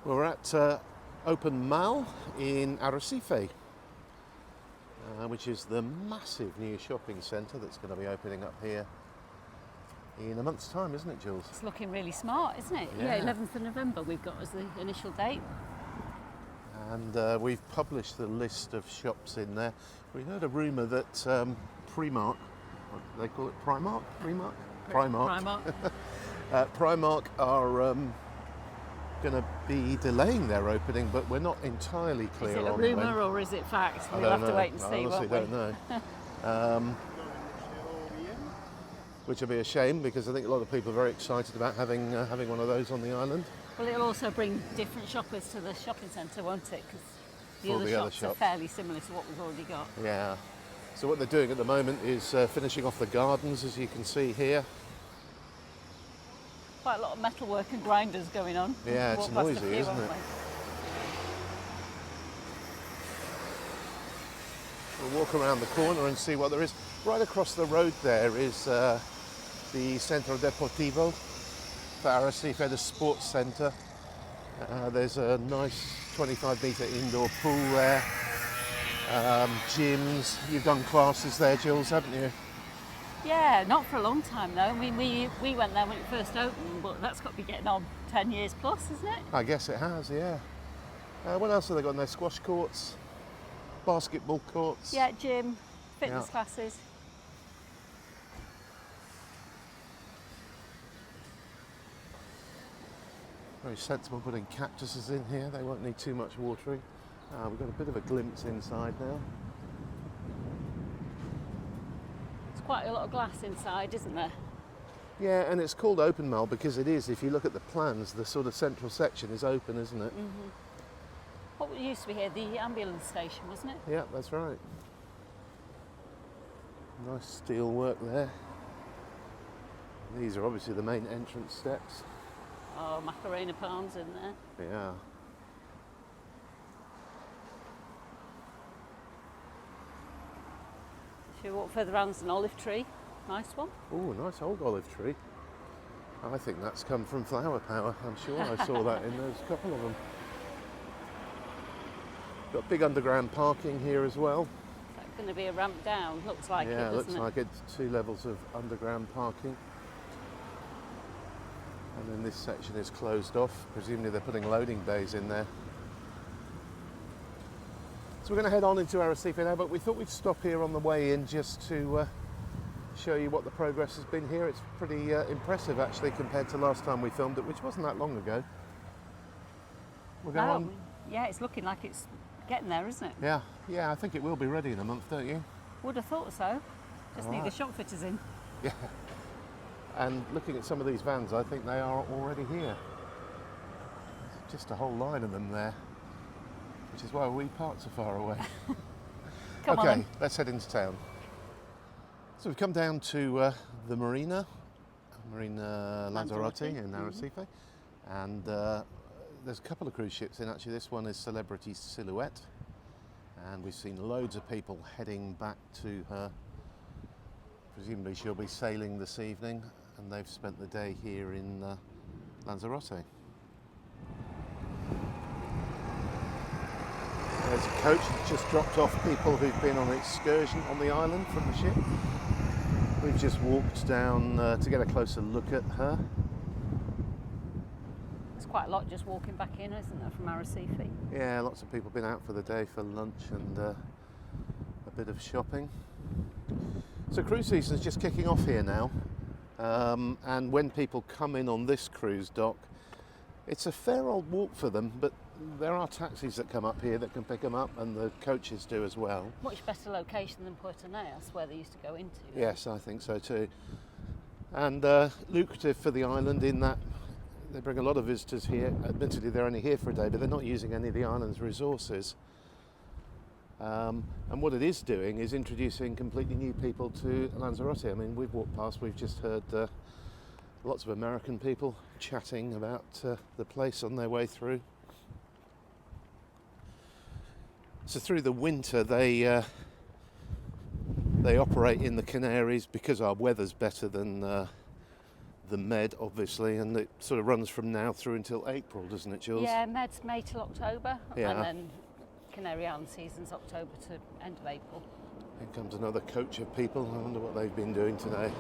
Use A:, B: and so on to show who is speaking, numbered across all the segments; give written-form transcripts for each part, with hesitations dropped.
A: We're at Open Mall in Arrecife, which is the massive new shopping centre that's going to be opening up here in a month's time, isn't it, Jules?
B: It's looking really smart, isn't it? Yeah, 11th of November we've got as the initial date.
A: And we've published the list of shops in there. We heard a rumour that Primark, what do they call it, Primark? Primark are going to be delaying their opening, but we're not entirely clear on when.
B: Is it a rumour or is it fact? We'll have to wait and see,
A: I honestly
B: won't we?
A: don't know. Which will be a shame, because I think a lot of people are very excited about having one of those on the island.
B: Well, it'll also bring different shoppers to the shopping centre, won't it? Because the other shops are fairly similar to what we've already got.
A: Yeah. So what they're doing at the moment is finishing off the gardens, as you can see here.
B: Quite a lot of metalwork and grinders going on.
A: Yeah, it's noisy, isn't it? We'll walk around the corner and see what there is. Right across the road there is the Centro Deportivo for Arrecife, the sports centre. There's a nice 25-metre indoor pool there. Gyms. You've done classes there, Jules, haven't you?
B: Yeah, not for a long time though. I mean, we went there when it first opened, but that's got to be getting on 10 years plus, isn't it?
A: I guess it has, yeah. What else have they got in there? Squash courts, basketball courts.
B: Yeah, gym, fitness classes.
A: Very sensible putting cactuses in here. They won't need too much watering. We've got a bit of a glimpse inside now.
B: Quite a lot of glass inside, isn't there?
A: Yeah, and it's called Open Mall because it is. If you look at the plans, the sort of central section is open, isn't it?
B: Mm-hmm. What used to be here, the ambulance station, wasn't it?
A: Yeah, that's right. Nice steel work there. These are obviously the main entrance steps.
B: Oh, Macarena palms in there.
A: Yeah.
B: Should we walk further around? There's an olive tree. Nice one.
A: Oh, nice old olive tree. I think that's come from Flower Power. I'm sure I saw that in those couple of them. Got big underground parking here as well.
B: Is that going to be a ramp down? Looks like it, doesn't it?
A: Yeah, looks like it's 2 levels of underground parking. And then this section is closed off. Presumably they're putting loading bays in there. So we're going to head on into Arrecife now, but we thought we'd stop here on the way in just to show you what the progress has been here. It's pretty impressive actually compared to last time we filmed it, which wasn't that long ago. We'll go on.
B: Yeah, it's looking like it's getting there, isn't it?
A: Yeah, I think it will be ready in a month, don't you?
B: Would have thought so. Just need the shop fitters in.
A: Yeah. And looking at some of these vans, I think they are already here. There's just a whole line of them there. Which is why we parked so far away. Okay, let's head into town. So we've come down to the Marina Lanzarote in Arrecife, and there's a couple of cruise ships in actually. This one is Celebrity Silhouette, and we've seen loads of people heading back to her. Presumably she'll be sailing this evening, and they've spent the day here in Lanzarote. There's a coach that just dropped off people who've been on an excursion on the island from the ship. We've just walked down to get a closer look at her.
B: There's quite a lot just walking back in, isn't there, from Arrecife?
A: Yeah, lots of people have been out for the day for lunch and a bit of shopping. So cruise season is just kicking off here now. And when people come in on this cruise dock, it's a fair old walk for them, but there are taxis that come up here that can pick them up, and the coaches do as well. Much
B: better location than Puerto Neas, where they used to go into.
A: Yes, I think so too. And lucrative for the island in that they bring a lot of visitors here. Admittedly, they're only here for a day, but they're not using any of the island's resources. And what it is doing is introducing completely new people to Lanzarote. I mean, we've walked past, we've just heard lots of American people chatting about the place on their way through. So through the winter they operate in the Canaries because our weather's better than the Med, obviously, and it sort of runs from now through until April, doesn't it, Jules?
B: Yeah, Med's May till October,
A: Yeah.
B: and then Canary Island season's October to end of April.
A: Here comes another coach of people. I wonder what they've been doing today.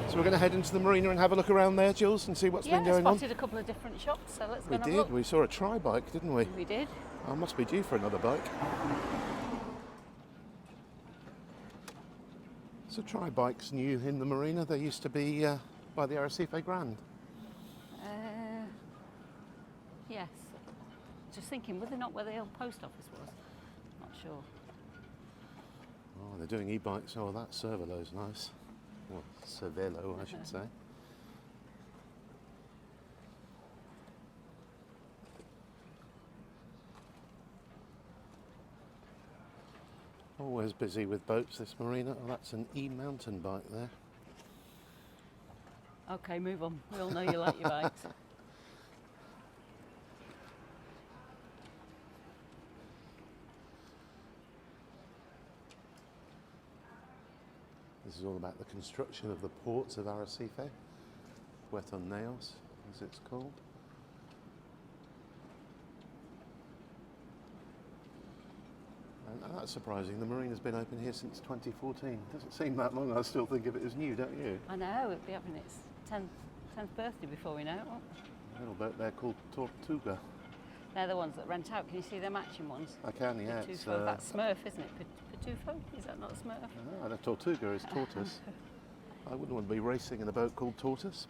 A: So we're going to head into the marina and have a look around there, Jules, and see what's been going on.
B: Yeah, spotted a couple of different shops, so let's go
A: We
B: and have a
A: did.
B: look.
A: We saw a tri-bike, didn't we?
B: We did.
A: I must be due for another bike. So tri-bikes new in the marina. They used to be by the Arrecife Grand.
B: Yes. Just thinking, were they not where the old post office was? Not sure.
A: Oh, they're doing e-bikes. Oh, that Cervelo's nice. Well, Cervelo, I should say. Always busy with boats, this marina. Oh, that's an e-mountain bike there.
B: Okay, move on. We all know you like your bikes.
A: This is all about the construction of the ports of Arrecife. Puerto Neos, as it's called. And that's surprising. The marina's been open here since 2014. Doesn't seem that long. I still think of it as new, don't you?
B: I know, it'll be having its 10th birthday before we know it. won't it?
A: A little boat there called Tortuga.
B: They're the ones that rent out. Can you see their matching ones?
A: I can, yeah. It's,
B: Pitufo. That's Smurf, isn't it? Pitufo? Is that not Smurf?
A: the Tortuga is tortoise. I wouldn't want to be racing in a boat called Tortoise.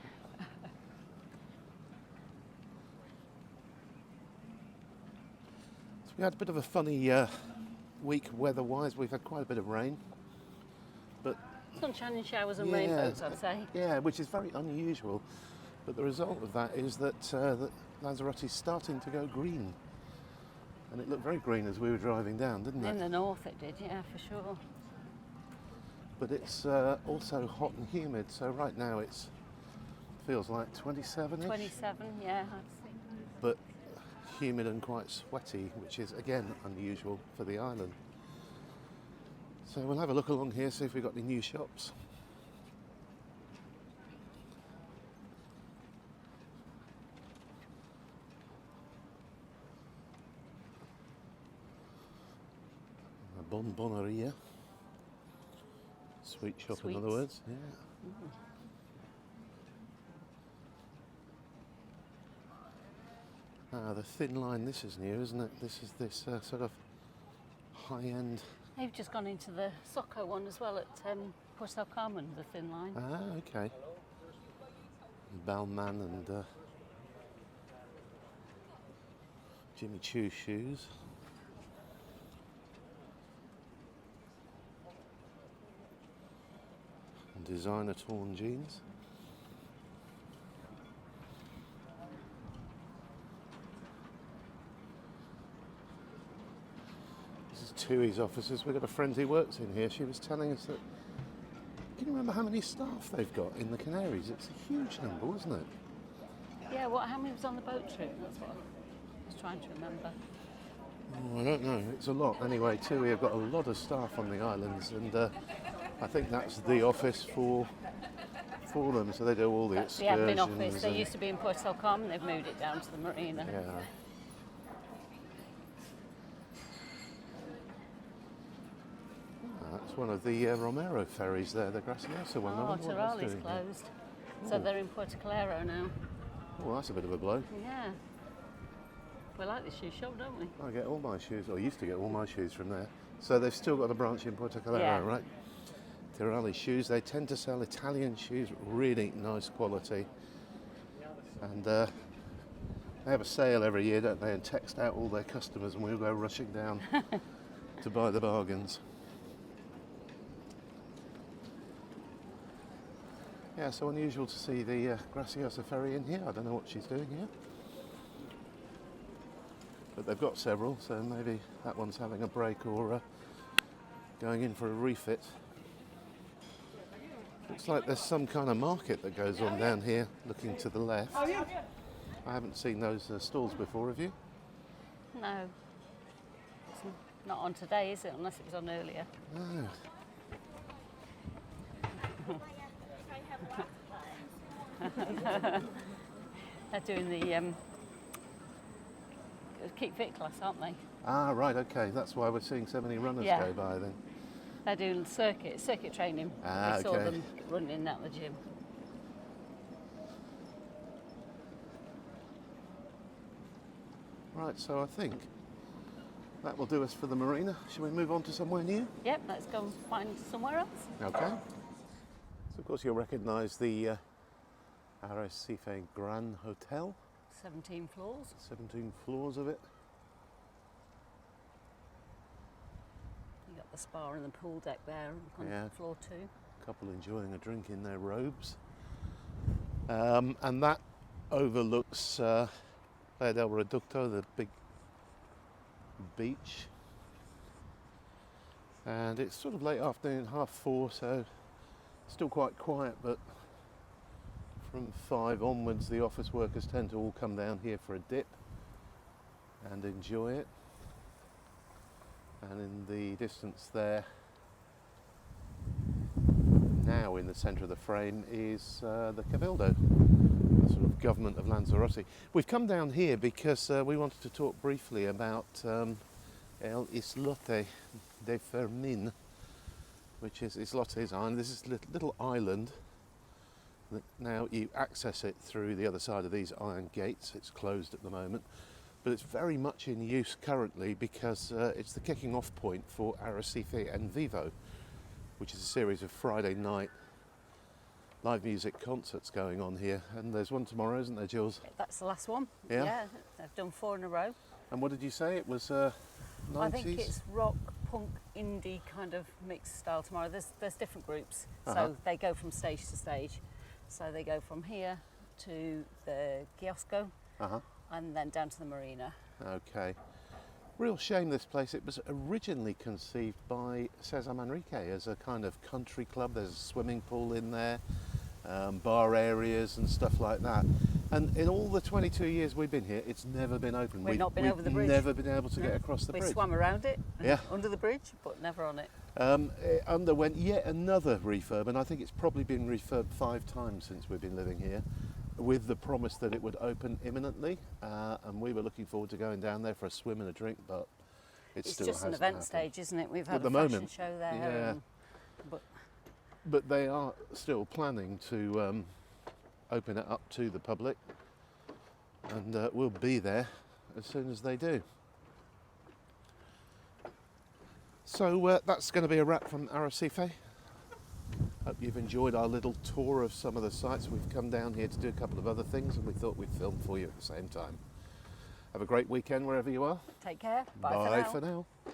A: So we had a bit of a funny week weather-wise. We've had quite a bit of rain, but
B: Sunshine and showers and rainbows, I'd say.
A: yeah, which is very unusual. But the result of that is that Lanzarote is starting to go green, and it looked very green as we were driving down, didn't it?
B: In the north it did, yeah, for sure.
A: But it's also hot and humid. So right now it feels like 27-ish.
B: 27, yeah, I'd say.
A: But humid and quite sweaty, which is again unusual for the island. So we'll have a look along here, see if we've got any new shops. A bonboneria. Sweet shop, in other
B: Sweets.
A: words. Yeah. Ah, the thin line, this is new, isn't it? This is this sort of high-end...
B: They've just gone into the Socco one as well at Puerto Carmen, the thin line.
A: Ah, okay. Balmain and Jimmy Choo shoes. And designer torn jeans. This is TUI's offices. We've got a friend who works in here. She was telling us that... Can you remember how many staff they've got in the Canaries? It's a huge number, wasn't it?
B: Yeah, how many was on the boat trip? That's what I was trying to remember.
A: Oh, I don't know. It's a lot. Anyway, TUI have got a lot of staff on the islands, and I think that's the office for them. So they do all the
B: That's the
A: excursions.
B: admin office. They
A: and-
B: used to be in Puerto Carmen, they've moved it down to the marina.
A: Yeah. Ah, that's one of the Romero ferries there, the Graciosa one. I
B: Oh,
A: wonder what that's
B: Torali's
A: doing here.
B: closed. So
A: Oh.
B: they're in Puerto Calero now.
A: Oh, that's a bit of a blow.
B: Yeah. We like the shoe shop, don't we?
A: I get all my shoes, or used to get all my shoes from there. So they've still got a branch in Puerto Calero,
B: Yeah.
A: right? Tirali shoes. They tend to sell Italian shoes, really nice quality. And they have a sale every year, don't they? And text out all their customers, and we'll go rushing down to buy the bargains. Yeah, so unusual to see the Graciosa ferry in here. I don't know what she's doing here. But they've got several, so maybe that one's having a break or going in for a refit. Looks like there's some kind of market that goes on down here, looking to the left. I haven't seen those stalls before, have you?
B: No. It's not on today, is it? Unless it was on earlier.
A: No.
B: They're doing the keep fit class, aren't they?
A: Ah, right, okay. That's why we're seeing so many runners
B: Yeah.
A: go by then.
B: They're doing circuit training.
A: Ah,
B: We saw
A: okay.
B: them running at the gym.
A: Right, so I think that will do us for the marina. Shall we move on to somewhere new?
B: Yep, let's go and find somewhere else.
A: Okay. So of course you'll recognise the Arrecife Gran Hotel.
B: 17 floors.
A: 17 floors of it.
B: You got the spa and the pool deck there on
A: Yeah.
B: floor 2.
A: Couple enjoying a drink in their robes. And that overlooks Playa del Reducto, the big beach. And it's sort of late afternoon, 4:30, so still quite quiet, but from 5 onwards the office workers tend to all come down here for a dip and enjoy it. And in the distance there, now in the centre of the frame, is the Cabildo, the sort of government of Lanzarote. We've come down here because we wanted to talk briefly about El Islote de Fermin, which is Islote's island. This is a little island. Now you access it through the other side of these iron gates. It's closed at the moment, but it's very much in use currently because it's the kicking off point for Arrecife en Vivo, which is a series of Friday night live music concerts going on here. And there's one tomorrow, isn't there, Jules?
B: That's the last one.
A: Yeah.
B: They've done 4 in a row.
A: And what did you say? It was 90s?
B: I think it's rock, punk, indie kind of mixed style tomorrow. There's different groups, so they go from stage to stage. So they go from here to the Kiosco and then down to the marina.
A: Okay. Real shame this place. It was originally conceived by Cesar Manrique as a kind of country club. There's a swimming pool in there, bar areas and stuff like that. And in all the 22 years we've been here, it's never been open.
B: We've not been over the bridge.
A: We've never been able to get across the
B: We
A: bridge.
B: swam around it,
A: Yeah.
B: under the bridge, but never on it.
A: It underwent yet another refurb, and I think it's probably been refurbed 5 times since we've been living here, with the promise that it would open imminently. And we were looking forward to going down there for a swim and a drink, but
B: It's
A: still
B: just an
A: hasn't
B: event
A: happened.
B: stage, isn't it? We've had
A: At the
B: a fashion
A: moment,
B: show there.
A: yeah.
B: But
A: But they are still planning to open it up to the public, and we'll be there as soon as they do. So that's going to be a wrap from Arrecife. Hope you've enjoyed our little tour of some of the sites. We've come down here to do a couple of other things, and we thought we'd film for you at the same time. Have a great weekend wherever you are.
B: take care. Bye
A: Bye
B: for now.
A: for now.